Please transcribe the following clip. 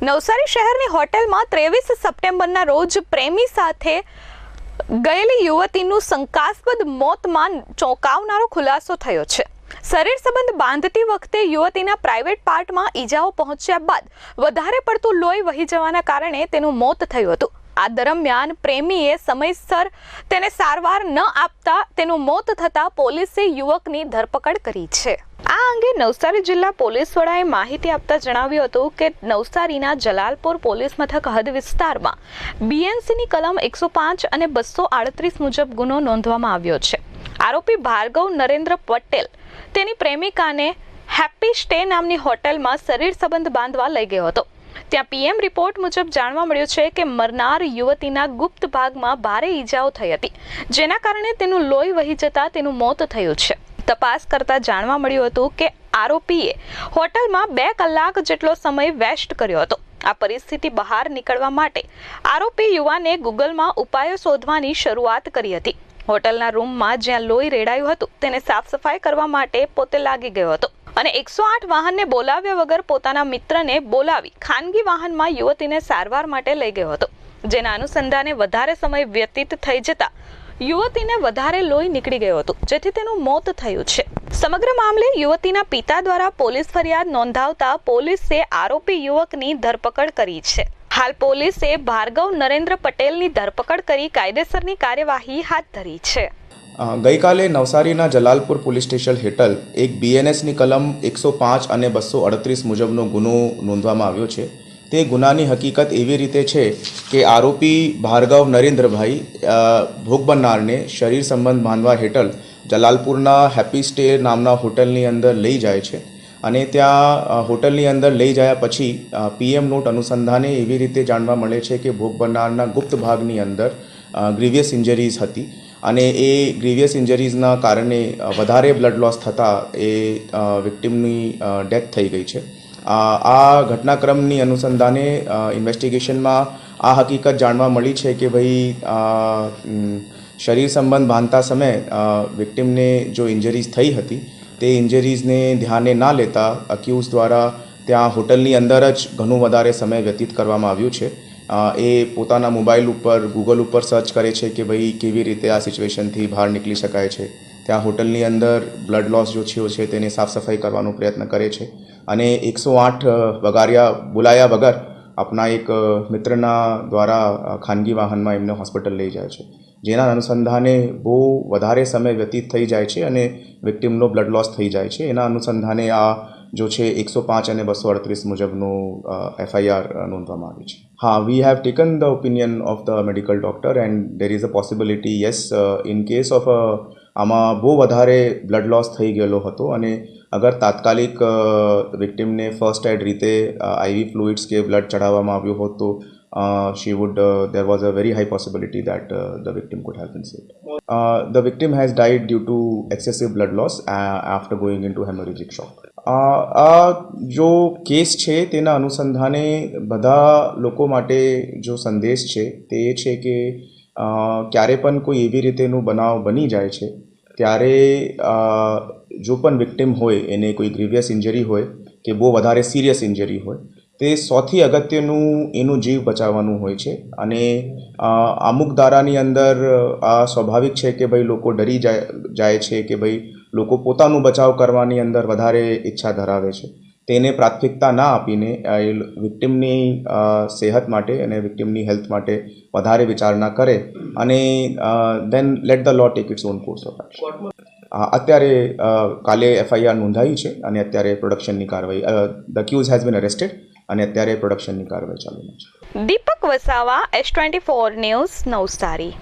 નવસારી શહેરની હોટેલમાં 23 સપ્ટેમ્બરના રોજ પ્રેમી સાથે ગયેલી યુવતીનું શંકાસ્પદ મોતમાં ચોંકાવનારો ખુલાસો થયો છે। શરીર સંબંધ બાંધતી વખતે યુવતીના પ્રાઇવેટ પાર્ટમાં ઈજાઓ પહોંચ્યા બાદ વધારે પડતું લોહી વહી જવાના કારણે તેનું મોત થયું હતું। આ દરમિયાન પ્રેમીએ સમયસર તેને સારવાર ન આપતા તેનું મોત થતા પોલીસે યુવકની ધરપકડ કરી છે। આ અંગે નવસારી જિલ્લા પોલીસ વડાએ માહિતી આપતા જણાવ્યું હતું કે નવસારીના જલાલપુર પોલીસ મથક હદ વિસ્તારમાં બીએનસીની કલમ 105 અને 238 મુજબ ગુનો નોંધવામાં આવ્યો છે। આરોપી ભાર્ગવ નરેન્દ્ર પટેલ તેની પ્રેમિકાને હેપી સ્ટે નામની હોટેલમાં શરીર સંબંધ બાંધવા લઈ ગયો હતો। ત્યાં પીએમ રિપોર્ટ મુજબ જાણવા મળ્યું છે કે મરનાર યુવતીના ગુપ્ત ભાગમાં ભારે ઈજાઓ થઈ હતી, જેના કારણે તેનું લોહી વહી જતા તેનું મોત થયું છે। તપાસ કરતા જાણવા મળ્યું હતું કે આરોપીએ હોટલમાં 2 કલાક જેટલો સમય વેસ્ટ કર્યો હતો। આ પરિસ્થિતિ બહાર નીકળવા માટે આરોપી યુવાને ગૂગલમાં ઉપાયો શોધવાની શરૂઆત કરી હતી। હોટલના રૂમમાં જ્યાં લોહી રેડાયું હતું તેને સાફ સફાઈ કરવા માટે પોતે લાગી ગયો હતો અને 108 વાહનને બોલાવ્યા વગર પોતાના મિત્રને બોલાવી ખાનગી વાહનમાં યુવતીને સારવાર માટે લઈ ગયો હતો, જેના અનુસંધાને વધારે સમય વ્યતીત થઈ જતા યુવતીને વધારે લોહી નીકળી ગયું હતું, જેથી તેનું મોત થયું છે। સમગ્ર મામલે યુવતીના પિતા દ્વારા પોલીસ ફરિયાદ નોંધાવતા પોલીસે આરોપી યુવકની ધરપકડ કરી છે। હાલ પોલીસે ભાર્ગવ નરેન્દ્ર પટેલની ધરપકડ કરી કાયદેસરની કાર્યવાહી હાથ ધરી છે। ગઈકાલે નવસારીના જલાલપુર પોલીસ સ્ટેશન હેઠળ એક બીએનએસની કલમ 105 અને 238 મુજબનો ગુનો નોંધવામાં આવ્યો છે। તે ગુનાની હકીકત એવી રીતે છે કે આરોપી ભાર્ગવ નરેન્દ્રભાઈ ભોગ બનનારને શરીર સંબંધ બાંધવા હેઠળ જલાલપુરના હેપી સ્ટે નામના હોટલની અંદર લઈ જાય છે અને ત્યાં હોટલની અંદર લઈ ગયા પછી પીએમ નોટ અનુસંધાને એવી રીતે જાણવા મળે છે કે ભોગ બનનારના ગુપ્ત ભાગની અંદર ગ્રીવિયસ ઇન્જરીઝ હતી અને એ ગ્રીવિયસ ઇન્જરીઝના કારણે વધારે બ્લડ લોસ થતાં એ વિક્ટિમની ડેથ થઈ ગઈ છે। આ ઘટનાક્રમની અનુસંધાને ઇન્વેસ્ટિગેશનમાં આ હકીકત જાણવા મળી છે કે ભાઈ શરીર સંબંધ બાંધતા સમયે વિક્ટિમને જો ઇન્જરીઝ થઈ હતી તે ઇન્જરીઝને ધ્યાને ના લેતા અક્યુઝ દ્વારા ત્યાં હોટલની અંદર જ ઘણું વધારે સમય વ્યતીત કરવામાં આવ્યું છે। એ પોતાના મોબાઈલ ઉપર ગૂગલ ઉપર સર્ચ કરે છે કે ભાઈ કેવી રીતે આ સિચ્યુએશનથી બહાર નીકળી શકાય છે। ત્યાં હોટલની અંદર બ્લડ લોસ જો થયો છે તેને સાફ સફાઈ કરવાનો પ્રયત્ન કરે છે અને 108 બોલાયા વગર આપણા એક મિત્રના દ્વારા ખાનગી વાહનમાં એમને હોસ્પિટલ લઈ જાય છે, જેના અનુસંધાને બહુ વધારે સમય વ્યતીત થઈ જાય છે અને વિક્ટિમનો બ્લડ લોસ થઈ જાય છે। એના અનુસંધાને આ जो છે 105 અને 238 મુજબનું FIR નોંધવામાં આવી છે। હા, we have taken the opinion of the medical doctor and there is a possibility yes in case of આમાં બહુ વધારે બ્લડ લોસ થઈ ગયેલો હતો અને અગર તાત્કાલિક વિક્ટિમને ફર્સ્ટ એડ રીતે IV ફ્લુઇડ્સ કે બ્લડ ચડાવવામાં આવ્યું હોત તો there was a very high possibility that the victim could have been saved. The victim has died due to excessive blood loss after going into hemorrhagic shock. આ જો case છે તેના અનુસંધાને બધા લોકો માટે જો સંદેશ છે તે એ છે કે ક્યારે પણ કોઈ એવી રીતેનું બનાવ બની જાય છે ત્યારે જો પણ વિક્ટિમ હોય એને કોઈ ગ્રીવિયસ ઇન્જરી હોય કે બહુ વધારે સિરિયસ ઇન્જરી હોય તે સૌથી અગત્યનું એનું જીવ બચાવવાનું હોય છે અને અમુક ધારાની અંદર આ સ્વાભાવિક છે કે ભાઈ લોકો ડરી જાય છે કે ભાઈ લોકો પોતાનું બચાવ કરવાની અંદર વધારે ઈચ્છા ધરાવે છે, તેને પ્રાથમિકતા ના આપીને વિક્ટિમની સેહત માટે અને વિક્ટિમની હેલ્થ માટે વધારે વિચારણા કરે અને then let the law take its own course of action. અત્યારે કાલે FIR નોંધાઈ છે અને અત્યારે પ્રોડક્શનની કાર્યવાહી the accused has been arrested અને અત્યારે પ્રોડક્શનની કાર્યવાહી ચાલુ છે। Deepak Vasava S24 news Navsari.